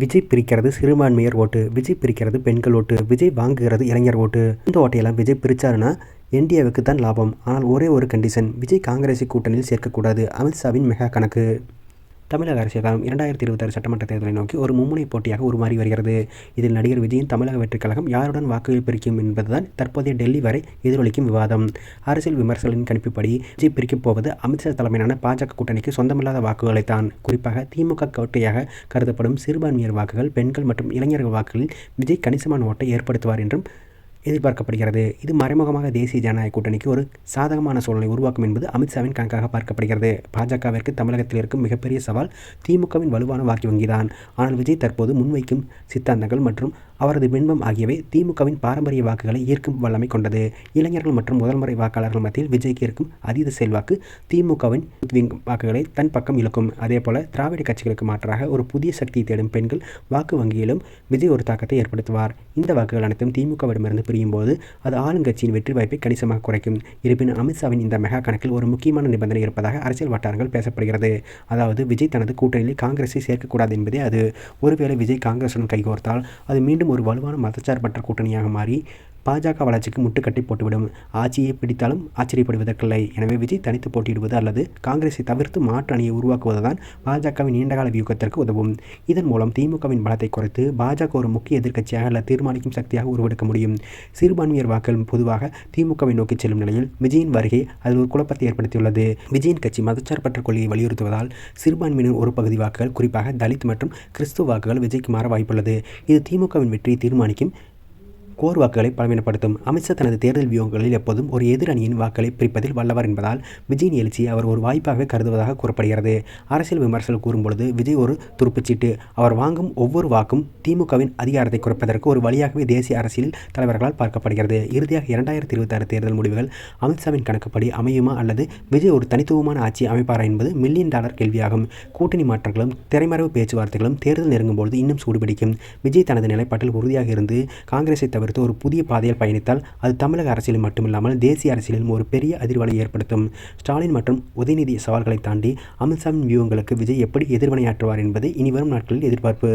விஜய் பிரிக்கிறது சிறுபான்மையர் ஓட்டு, விஜய் பிரிக்கிறது பெண்கள் ஓட்டு, விஜய் வாங்குகிறது இளைஞர் ஓட்டு. இந்த ஓட்டையெல்லாம் விஜய் பிரிச்சாருன்னா என்டிஏவுக்கு தான் லாபம். ஆனால் ஒரே ஒரு கண்டிஷன், விஜய் காங்கிரஸை கூட்டணியில் சேர்க்கக்கூடாது. அமித்ஷாவின் மெகா கணக்கு. தமிழக அரசியல் களம் 2026 சட்டமன்ற தேர்தலை நோக்கி ஒரு மும்முனை போட்டியாக உருமாறி வருகிறது. இதில் நடிகர் விஜயின் தமிழக வெற்றிக் கழகம் யாருடன் வாக்குகள் பிரிக்கும் என்பதுதான் தற்போதைய டெல்லி வரை எதிரொலிக்கும் விவாதம். அரசியல் விமர்சகர்களின் கணிப்புப்படி விஜய் பிரிக்கப் போவது அமித்ஷா தலைமையிலான பாஜக கூட்டணிக்கு சொந்தமில்லாத வாக்குகளைத்தான். குறிப்பாக திமுக கோட்டையாக கருதப்படும் சிறுபான்மையர் வாக்குகள், பெண்கள் மற்றும் இளைஞர்கள் வாக்குகளில் விஜய் கணிசமான ஓட்டை ஏற்படுத்துவார் என்றும் எதிர்பார்க்கப்படுகிறது. இது மறைமுகமாக தேசிய ஜனநாயக கூட்டணிக்கு ஒரு சாதகமான சூழலை உருவாக்கும் என்பது அமித்ஷாவின் கணக்காக பார்க்கப்படுகிறது. பாஜகவிற்கு தமிழகத்தில் இருக்கும் மிகப்பெரிய சவால் திமுகவின் வலுவான வாக்கு வங்கிதான். ஆனால் விஜய் தற்போது முன்வைக்கும் சித்தாந்தங்கள் மற்றும் அவரது பின்பம் ஆகியவை திமுகவின் பாரம்பரிய வாக்குகளை ஈர்க்கும் வல்லமை கொண்டது. இளைஞர்கள் மற்றும் முதல்முறை வாக்காளர்கள் மத்தியில் விஜய்க்கு இருக்கும் அதீத செல்வாக்கு திமுகவின் வாக்குகளை தன் பக்கம் இழுக்கும். அதேபோல திராவிட கட்சிகளுக்கு மாற்றாக ஒரு புதிய சக்தியை தேடும் பெண்கள் வாக்கு வங்கியிலும் விஜய் ஒரு தாக்கத்தை ஏற்படுத்துவார். இந்த வாக்குகள் அனைத்தும் திமுகவிடமிருந்து பிரியும் போது அது ஆளுங்கட்சியின் வெற்றி வாய்ப்பை கணிசமாக குறைக்கும். இருப்பினும் அமித்ஷாவின் இந்த மெகா கணக்கில் ஒரு முக்கியமான நிபந்தனை இருப்பதாக அரசியல் வட்டாரங்கள் பேசப்படுகிறது. அதாவது விஜய் தனது கூட்டணியில் காங்கிரஸை சேர்க்கக்கூடாது என்பதே அது. ஒருவேளை விஜய் காங்கிரசுடன் கைகோர்த்தால் அது மீண்டும் ஒரு வலுவான மதச்சார்பற்ற கூட்டணியாக மாறி பாஜக வளர்ச்சிக்கு முட்டுக்கட்டை போட்டுவிடும். ஆட்சியை பிடித்தாலும் ஆச்சரியப்படுவதற்கில்லை. எனவே விஜய் தனித்து போட்டியிடுவது அல்லது காங்கிரஸை தவிர்த்து மாற்று அணியை உருவாக்குவதுதான் பாஜகவின் நீண்டகால வியூகத்திற்கு உதவும். இதன் மூலம் திமுகவின் பலத்தை குறைத்து பாஜக ஒரு முக்கிய எதிர்க்கட்சியாக அல்ல தீர்மானிக்கும் சக்தியாக உருவெடுக்க முடியும். சிறுபான்மையர் வாக்குகள் பொதுவாக திமுகவை நோக்கி செல்லும் நிலையில் விஜயின் வருகை அதில் ஒரு குழப்பத்தை ஏற்படுத்தியுள்ளது. விஜயின் கட்சி மதச்சார்பற்ற கொள்கையை வலியுறுத்துவதால் சிறுபான்மையினர் ஒரு பகுதி வாக்குகள், குறிப்பாக தலித் மற்றும் கிறிஸ்துவ வாக்குகள் விஜய்க்கு மாற வாய்ப்புள்ளது. இது திமுகவின் வெற்றியை தீர்மானிக்கும் கோர் வாக்குகளை பலவீனப்படுத்தும். அமித்ஷா தனது தேர்தல் வியூகங்களில் எப்போதும் ஒரு எதிர் அணியின் வாக்களை பிரிப்பதில் வல்லவர் என்பதால் விஜயின் எழுச்சியை அவர் ஒரு வாய்ப்பாகவே கருதுவதாக கூறப்படுகிறது. அரசியல் விமர்சகர்கள் கூறும்பொழுது விஜய் ஒரு துருப்புச்சீட்டு. அவர் வாங்கும் ஒவ்வொரு வாக்கும் திமுகவின் அதிகாரத்தை குறைப்பதற்கு ஒரு வழியாகவே தேசிய அரசியல் தலைவர்களால் பார்க்கப்படுகிறது. இறுதியாக 2026 தேர்தல் முடிவுகள் அமித்ஷாவின் கணக்குப்படி அமையுமா அல்லது விஜய் ஒரு தனித்துவமான ஆட்சி அமைப்பாரா என்பது $1 மில்லியன் கேள்வியாகும். கூட்டணி மாற்றங்களும் திரைமறைவு பேச்சுவார்த்தைகளும் தேர்தல் நெருங்கும்போது இன்னும் சூடுபிடிக்கும். விஜய் தனது நிலைப்பாட்டில் உறுதியாக இருந்து காங்கிரஸை தவிர்த்து ஒரு புதிய பாதையில் பயணித்தால் அது தமிழக அரசியலில் மட்டுமில்லாமல் தேசிய அரசியலிலும் ஒரு பெரிய அதிர்வலை ஏற்படுத்தும். ஸ்டாலின் மற்றும் உதயநிதி சவால்களை தாண்டி அமித்ஷாவின் வியூகங்களுக்கு விஜய் எப்படி எதிர்வினையாற்றுவார் என்பது இனி வரும் நாட்களில் எதிர்பார்ப்பு.